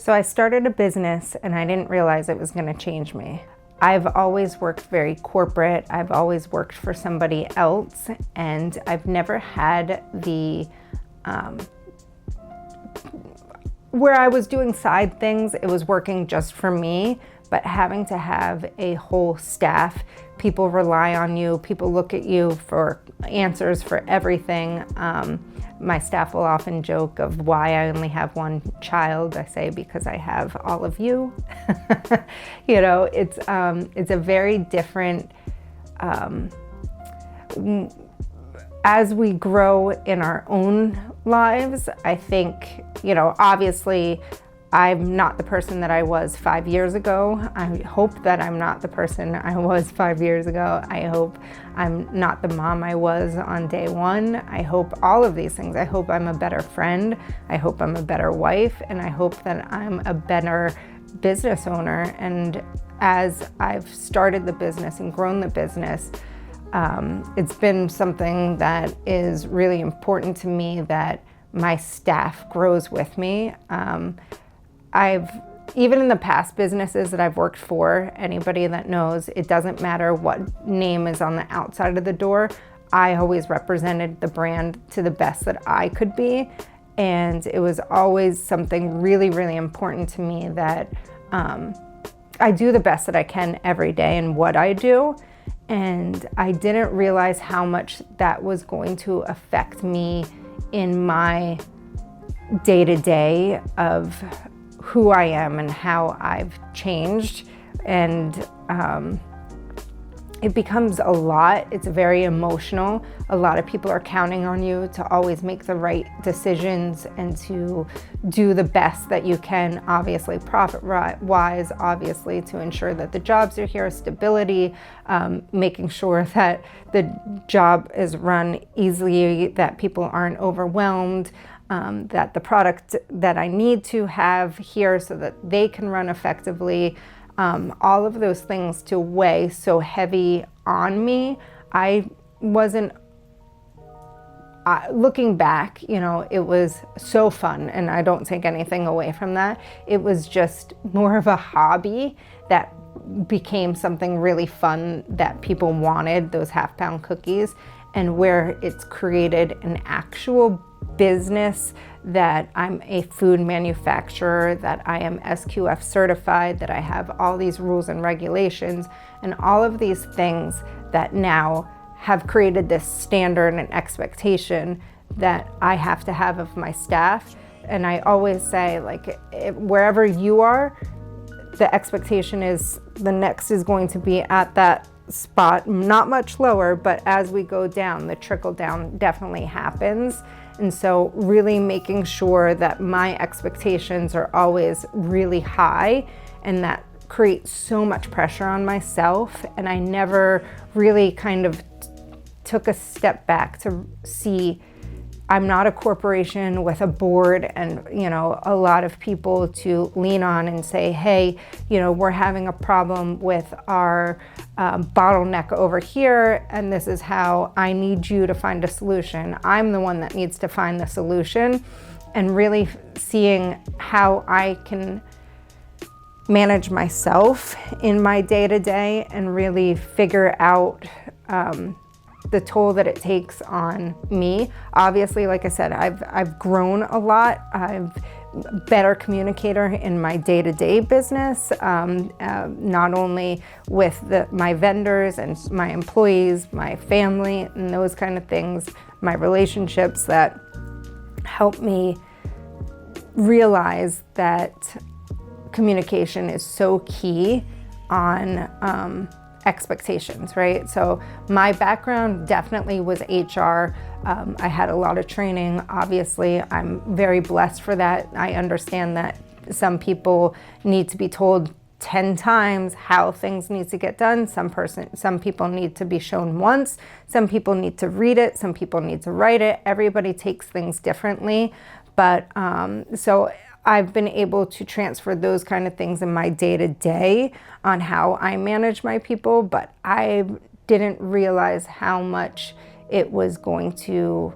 So I started a business and I didn't realize it was going to change me. I've always worked very corporate. I've always worked for somebody else, and I've never had the where I was doing side things, it was working just for me, but having to have a whole staff, people rely on you, people look at you for answers for everything. My staff will often joke of why I only have one child. I say because I have all of you. You know, it's a very different, as we grow in our own lives, I think, you know, obviously I'm not the person that I was 5 years ago. I hope that I'm not the person I was 5 years ago. I hope I'm not the mom I was on day one. I hope all of these things. I hope I'm a better friend. I hope I'm a better wife. And I hope that I'm a better business owner. And as I've started the business and grown the business, it's been something that is really important to me that my staff grows with me. Even in the past businesses that I've worked for, anybody that knows, it doesn't matter what name is on the outside of the door, I always represented the brand to the best that I could be. And it was always something really, really important to me that I do the best that I can every day in what I do. And I didn't realize how much that was going to affect me in my day-to-day of who I am and how I've changed. And it becomes a lot. It's very emotional. A lot of people are counting on you to always make the right decisions and to do the best that you can, obviously profit-wise, obviously to ensure that the jobs are here, stability, making sure that the job is run easily, that people aren't overwhelmed, that the product that I need to have here so that they can run effectively, all of those things to weigh so heavy on me. I wasn't, looking back, you know, it was so fun and I don't take anything away from that. It was just more of a hobby that became something really fun that people wanted, those half-pound cookies, and where it's created an actual business, that I'm a food manufacturer, that I am SQF certified, that I have all these rules and regulations and all of these things that now have created this standard and expectation that I have to have of my staff. And I always say, like, wherever you are, the expectation is the next is going to be at that spot, not much lower, but as we go down, the trickle down definitely happens. And so really making sure that my expectations are always really high, and that creates so much pressure on myself. And I never really kind of took a step back to see I'm not a corporation with a board and, you know, a lot of people to lean on and say, hey, you know, we're having a problem with our bottleneck over here, and this is how I need you to find a solution. I'm the one that needs to find the solution, and really seeing how I can manage myself in my day-to-day and really figure out the toll that it takes on me. Obviously, like I said, I've grown a lot. I'm a better communicator in my day-to-day business, not only with my vendors and my employees, my family, and those kind of things, my relationships that help me realize that communication is so key on expectations, right? So my background definitely was HR. I had a lot of training. Obviously, I'm very blessed for that. I understand that some people need to be told 10 times how things need to get done. Some people need to be shown once. Some people need to read it. Some people need to write it. Everybody takes things differently. But so I've been able to transfer those kind of things in my day-to-day on how I manage my people, but I didn't realize how much it was going to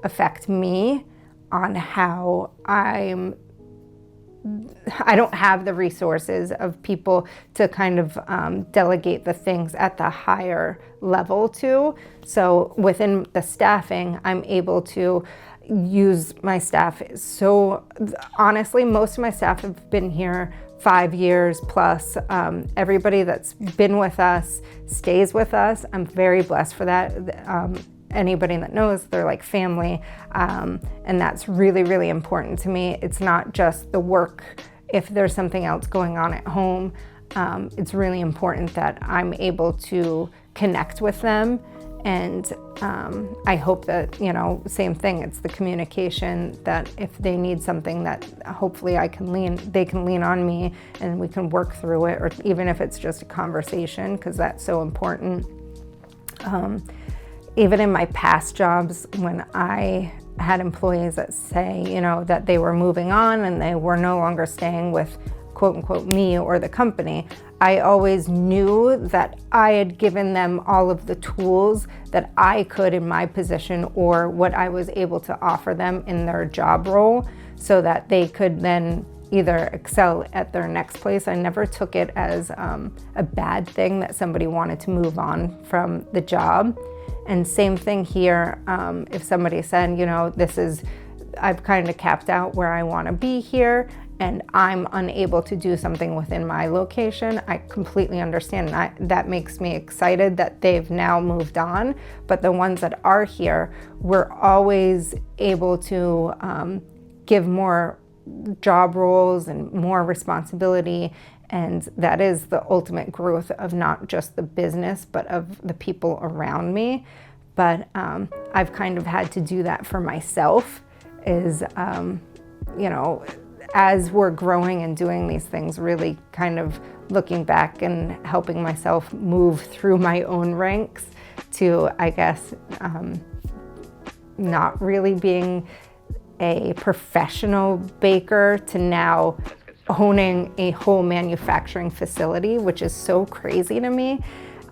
affect me on how I'm I don't have the resources of people to kind of delegate the things at the higher level to. So within the staffing, I'm able to use my staff. So honestly, most of my staff have been here 5 years plus. Everybody that's been with us stays with us. I'm very blessed for that. Anybody that knows, they're like family. And that's really, really important to me. It's not just the work. If there's something else going on at home, it's really important that I'm able to connect with them. And I hope that, same thing, it's the communication, that if they need something, that hopefully they can lean on me and we can work through it, or even if it's just a conversation, because that's so important. Even in my past jobs, when I had employees that say, that they were moving on and they were no longer staying with quote unquote me or the company, I always knew that I had given them all of the tools that I could in my position, or what I was able to offer them in their job role, so that they could then either excel at their next place. I never took it as a bad thing that somebody wanted to move on from the job. And same thing here, if somebody said, I've kind of capped out where I want to be here and I'm unable to do something within my location, I completely understand. And that makes me excited that they've now moved on. But the ones that are here, we're always able to give more job roles and more responsibility. And that is the ultimate growth of not just the business, but of the people around me. But I've kind of had to do that for myself, is, as we're growing and doing these things, really kind of looking back and helping myself move through my own ranks to, I guess, not really being a professional baker to now owning a whole manufacturing facility, which is so crazy to me.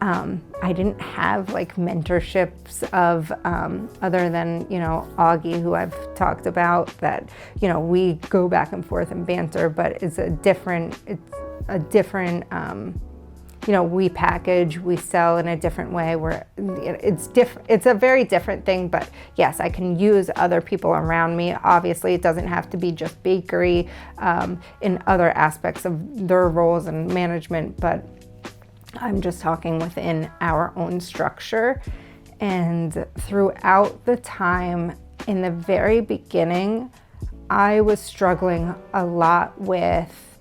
I didn't have like mentorships of other than, Augie, who I've talked about, that, we go back and forth and banter, but it's a different, we package, we sell in a different way, where it's different. It's a very different thing, but yes, I can use other people around me. Obviously, it doesn't have to be just bakery, in other aspects of their roles and management, but I'm just talking within our own structure. And throughout the time, in the very beginning, I was struggling a lot with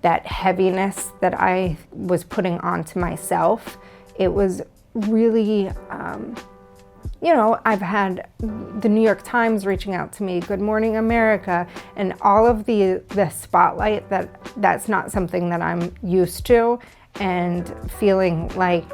that heaviness that I was putting onto myself. It was really, I've had the New York Times reaching out to me, Good Morning America, and all of the spotlight, that's not something that I'm used to. And feeling like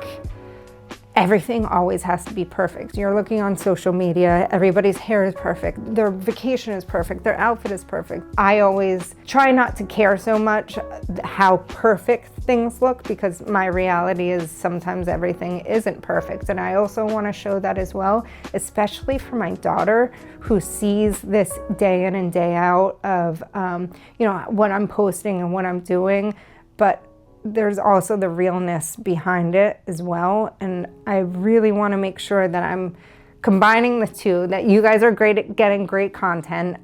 everything always has to be perfect. You're looking on social media, everybody's hair is perfect, their vacation is perfect, their outfit is perfect. I always try not to care so much how perfect things look, because my reality is sometimes everything isn't perfect. And I also want to show that as well, especially for my daughter, who sees this day in and day out of, what I'm posting and what I'm doing. But there's also the realness behind it as well. And I really want to make sure that I'm combining the two, that you guys are great at getting great content,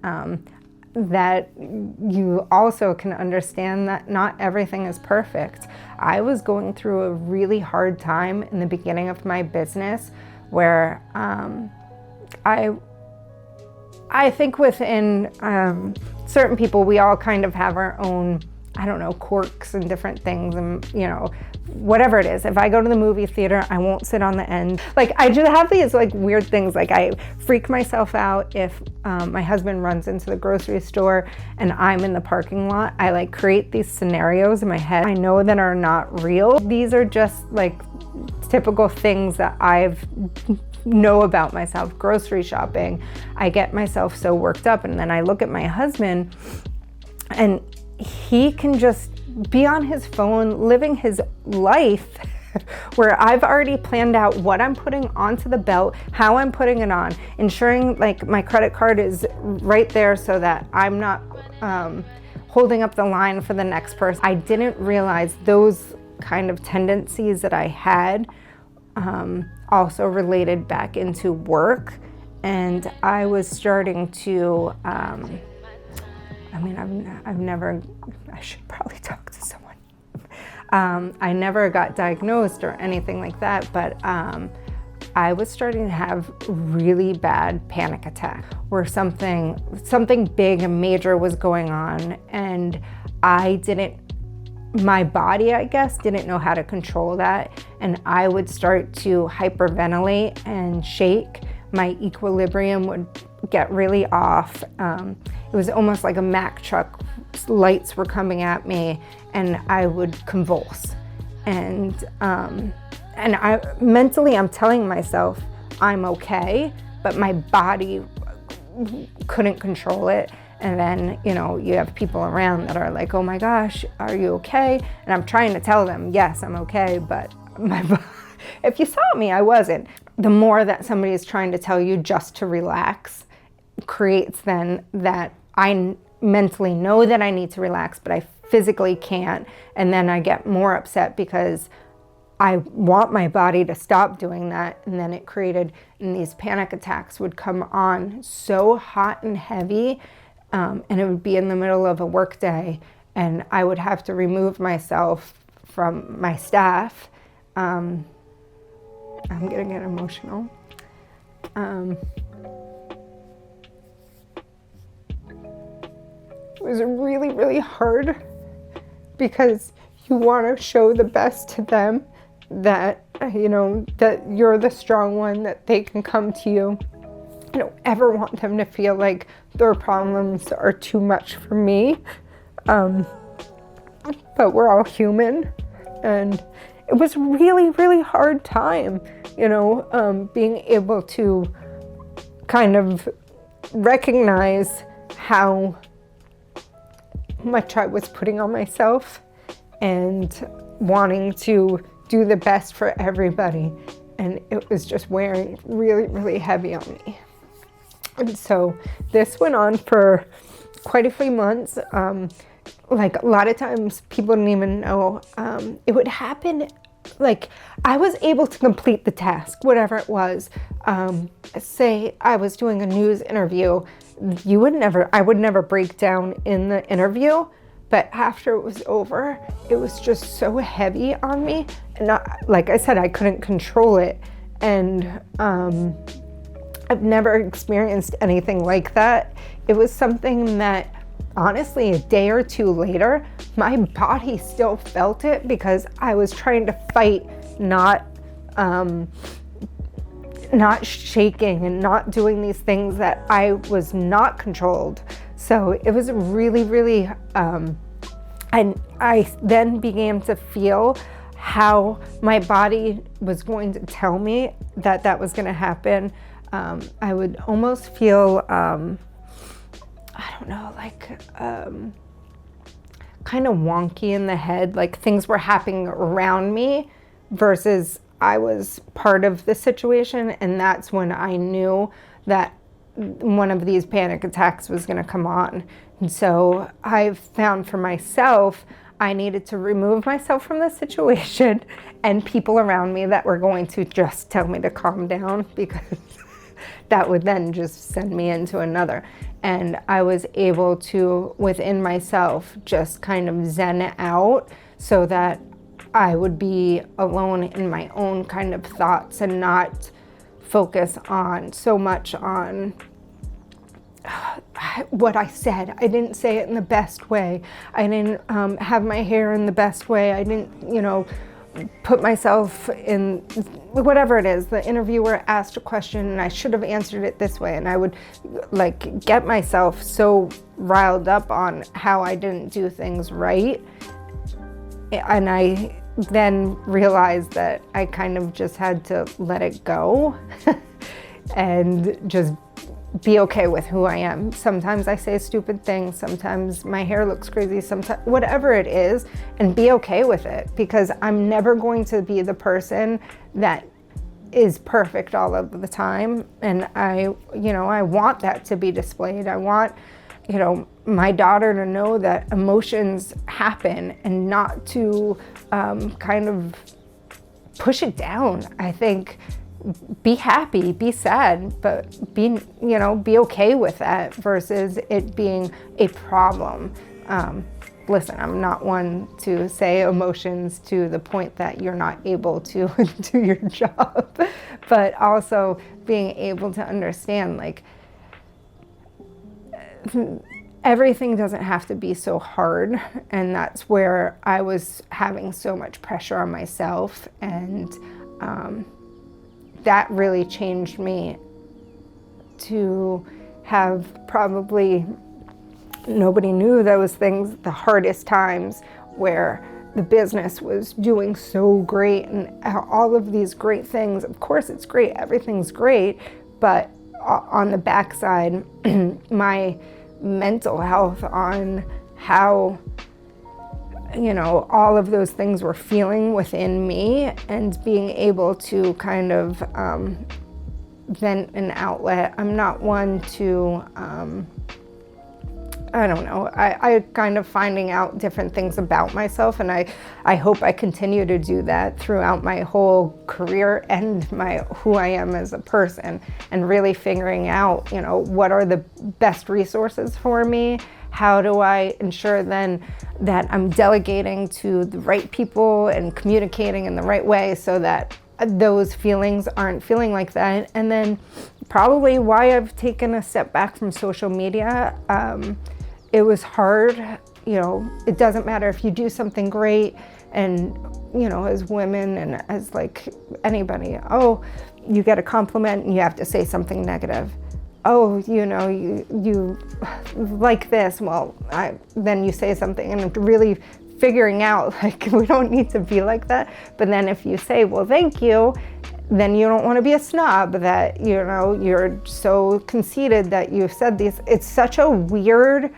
that you also can understand that not everything is perfect. I was going through a really hard time in the beginning of my business, where I think within certain people, we all kind of have our own, quirks and different things, and whatever it is. If I go to the movie theater, I won't sit on the end. Like, I just have these weird things. Like, I freak myself out if my husband runs into the grocery store and I'm in the parking lot. I create these scenarios in my head I know that are not real. These are just typical things that I've know about myself. Grocery shopping, I get myself so worked up, and then I look at my husband and he can just be on his phone living his life where I've already planned out what I'm putting onto the belt, how I'm putting it on, ensuring my credit card is right there so that I'm not holding up the line for the next person. I didn't realize those kind of tendencies that I had also related back into work. And I was starting to, I should probably talk to someone. I never got diagnosed or anything like that, but I was starting to have really bad panic attacks where something big and major was going on, and my body, I guess, didn't know how to control that, and I would start to hyperventilate and shake. My equilibrium would get really off. It was almost like a Mack truck. Lights were coming at me, and I would convulse. And I mentally, I'm telling myself I'm okay, but my body couldn't control it. And then, you have people around that are like, oh my gosh, are you okay? And I'm trying to tell them, yes, I'm okay, but if you saw me, I wasn't. The more that somebody is trying to tell you just to relax creates then that I mentally know that I need to relax, but I physically can't. And then I get more upset because I want my body to stop doing that. And then it created, and these panic attacks would come on so hot and heavy. And it would be in the middle of a work day, and I would have to remove myself from my staff. I'm gonna get emotional. It was really, really hard because you want to show the best to them, that, that you're the strong one, that they can come to you. I don't ever want them to feel like their problems are too much for me. But we're all human, and it was a really, really hard time, being able to kind of recognize how much I was putting on myself and wanting to do the best for everybody. And it was just wearing really, really heavy on me. And so this went on for quite a few months. Like a lot of times people didn't even know. It would happen, like I was able to complete the task, whatever it was. Say I was doing a news interview, I would never break down in the interview, but after it was over, it was just so heavy on me. And like I said, I couldn't control it. And I've never experienced anything like that. It was something that, honestly, a day or two later, my body still felt it because I was trying to fight not shaking and not doing these things that I was not controlled. So it was really, really, and I then began to feel how my body was going to tell me that that was going to happen. I would almost feel, kind of wonky in the head, like things were happening around me versus I was part of the situation. And that's when I knew that one of these panic attacks was going to come on. And so I found for myself, I needed to remove myself from the situation and people around me that were going to just tell me to calm down, because that would then just send me into another. And I was able to, within myself, just kind of zen out so that I would be alone in my own kind of thoughts and not focus on so much on what I said. I didn't say it in the best way. I didn't have my hair in the best way. I didn't, put myself in whatever it is. The interviewer asked a question and I should have answered it this way. And I would get myself so riled up on how I didn't do things right. And I then realized that I kind of just had to let it go and just be okay with who I am. Sometimes I say stupid things, sometimes my hair looks crazy, sometimes whatever it is, and be okay with it, because I'm never going to be the person that is perfect all of the time. And I want that to be displayed. I want my daughter to know that emotions happen and not to kind of push it down. I think be happy, be sad, but be okay with that versus it being a problem. Listen, I'm not one to say emotions to the point that you're not able to do your job, but also being able to understand, like, everything doesn't have to be so hard. And that's where I was having so much pressure on myself. And that really changed me to have probably, nobody knew those things, the hardest times where the business was doing so great and all of these great things. Of course it's great, everything's great, but on the backside, my mental health, on how all of those things were feeling within me, and being able to kind of vent an outlet. I'm not one to I don't know. I kind of finding out different things about myself, and I hope I continue to do that throughout my whole career and who I am as a person, and really figuring out, what are the best resources for me? How do I ensure then that I'm delegating to the right people and communicating in the right way so that those feelings aren't feeling like that? And then probably why I've taken a step back from social media. It was hard, it doesn't matter if you do something great, and, as women and as like anybody, you get a compliment and you have to say something negative. You like this, then you say something, and really figuring out, like, we don't need to be like that. But then if you say, well, thank you, then you don't want to be a snob, that, you're so conceited that you said these. It's such a weird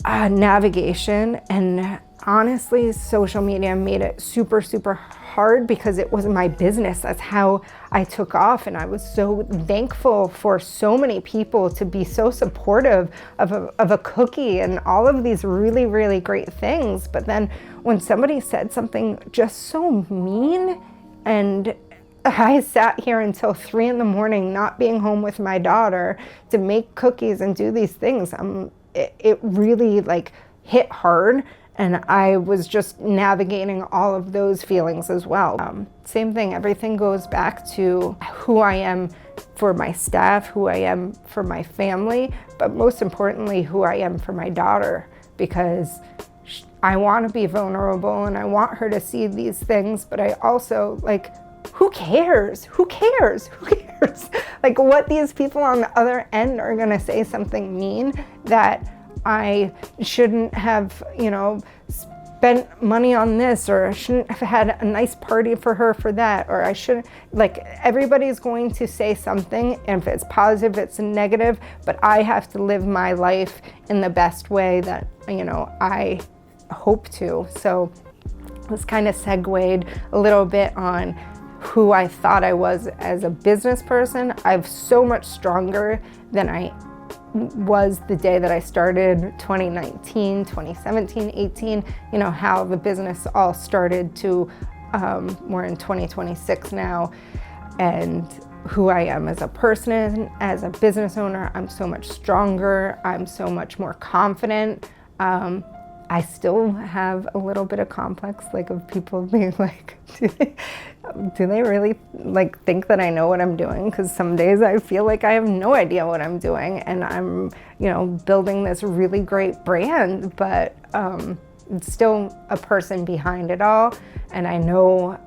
navigation, and honestly, social media made it super, super hard because it was my business. That's how I took off, and I was so thankful for so many people to be so supportive of a cookie and all of these really, really great things. But then when somebody said something just so mean, and I sat here until 3 a.m. not being home with my daughter to make cookies and do these things, it really hit hard, and I was just navigating all of those feelings as well. Same thing, everything goes back to who I am for my staff, who I am for my family, but most importantly, who I am for my daughter, because I want to be vulnerable and I want her to see these things, but I also, who cares? Who cares? Who cares? What these people on the other end are gonna say something mean, that I shouldn't have, spent money on this, or I shouldn't have had a nice party for her for that, or I shouldn't, everybody's going to say something, and if it's positive, it's negative, but I have to live my life in the best way that, I hope to. So this kind of segued a little bit on who I thought I was as a business person. I'm so much stronger than I was the day that I started, 2019, 2017, 18, how the business all started to, we're in 2026 now, and who I am as a person, as a business owner. I'm so much stronger. I'm so much more confident. I still have a little bit of complex, of people being like, do they really think that I know what I'm doing? Because some days I feel like I have no idea what I'm doing, and I'm, building this really great brand, but it's still a person behind it all. And I know,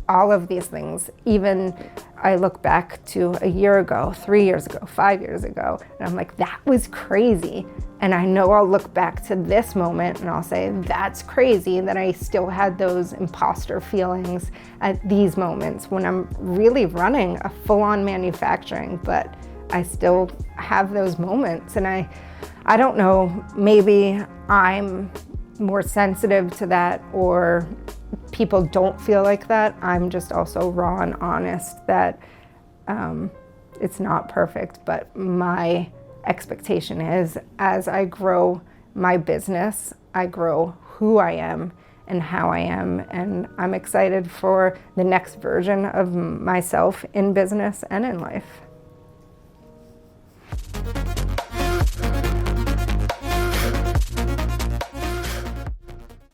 all of these things. Even I look back to a year ago, 3 years ago, 5 years ago, and I'm like, that was crazy. And I know I'll look back to this moment and I'll say, that's crazy that I still had those imposter feelings at these moments when I'm really running a full-on manufacturing, but I still have those moments. And I don't know, maybe I'm more sensitive to that, or people don't feel like that. I'm just also raw and honest that it's not perfect, but my expectation is as I grow my business, I grow who I am and how I am, and I'm excited for the next version of myself in business and in life.